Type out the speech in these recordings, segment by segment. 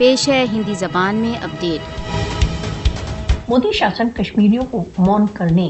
پیش ہے ہندی زبان میں اپڈیٹ۔ مودی شاسن کشمیریوں کو مون کرنے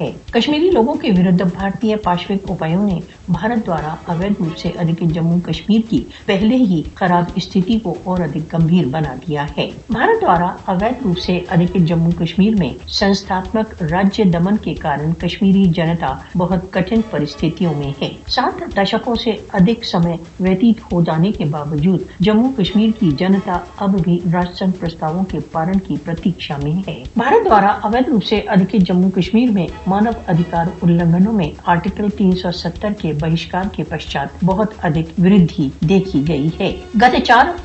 ہے۔ کشمیری لوگوں کے ورد بھارتیہ پاشوک اپایوں نے بھارت دوارا اویدھ روپ سے ادھکت جموں کشمیر کی پہلے ہی خراب استھتی کو اور ادھک گمبھیر بنا دیا ہے۔ بھارت دوارا اویدھ روپ سے ادھکت جموں کشمیر میں سنستھاتمک راجیہ دمن کے کارن کشمیری جنتا بہت کٹھن پرستھتیوں میں ہے۔ 7 دشکوں سے ادھک سمے ویتیت ہو جانے کے باوجود جموں کشمیر کی جنتا اب بھی راج سنگھ پرستاووں کے پالن کی پرتیکشا میں ہے۔ بھارت دوارا اویدھ روپ سے ادھکت جموں کشمیر میں مانو ادھکار النگھنوں میں آرٹیکل 370 کے بہشکار کے پشچات بہت ادھک وردھی دیکھی گئی ہے۔ گت 4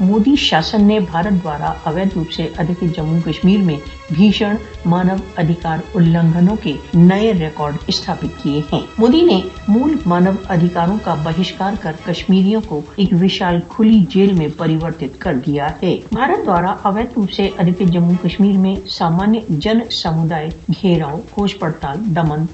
مودی شاسن نے بھارت دوارا اویدھ روپ سے ادھکت جموں کشمیر میں بھیشن مانو ادھکار النگھنوں کے نئے ریکارڈ استھاپت کیے ہیں۔ مودی نے مول مانو ادھکاروں کا بہشکار کر کشمیریوں کو ایک وشال کھلی جیل میں پریورتت کر دیا ہے۔ بھارت دوارا اویدھ روپ سے ادھکت جموں کشمیر میں سامانیہ جن سمودائے گھیراؤ، کھوج پڑتال، دمن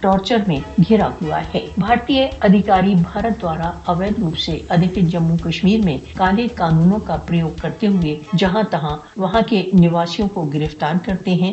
ٹارچر میں گھرا ہوا ہے۔ بھارتیہ ادھیکاری بھارت دوارا اویدھ روپ سے ادھکت جموں کشمیر میں کالے قانونوں کا پریوگ کرتے ہوئے جہاں تہاں وہاں کے نواسیوں کو گرفتار کرتے ہیں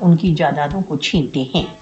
ان کی جائیدادوں کو چھینتے ہیں۔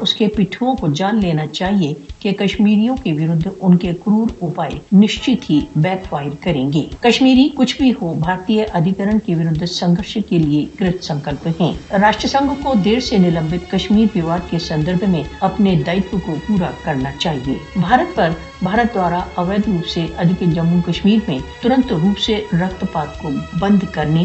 اس کے پٹھوؤں کو جان لینا چاہیے کہ کشمیریوں کے ورد ان کے کرور اپائے نشچت ہی بیک فائر کریں گے۔ کشمیری کچھ بھی ہو بھارتیہ ادھیکرن کے ورد سنگھرش کے لیے کرت سنکلپ ہیں۔ راشٹر سنگھ کو دیر سے نلمبت کشمیر وواد کے سندربھ میں اپنے دائتو کو پورا کرنا چاہیے۔ بھارت دوارا اویدھ روپ سے ادھکت جموں کشمیر میں ترنت روپ سے رکت پات کو بند کرنے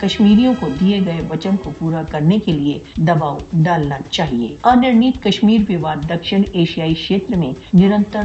کشمیریوں کو دیے گئے وچن کو پورا کرنے کے لیے دباؤ ڈالنا چاہیے۔ انرنیت کشمیر وواد دکشن ایشیائی چھیتر میں نرنتر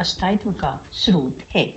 استھائیتو کا سروت ہے۔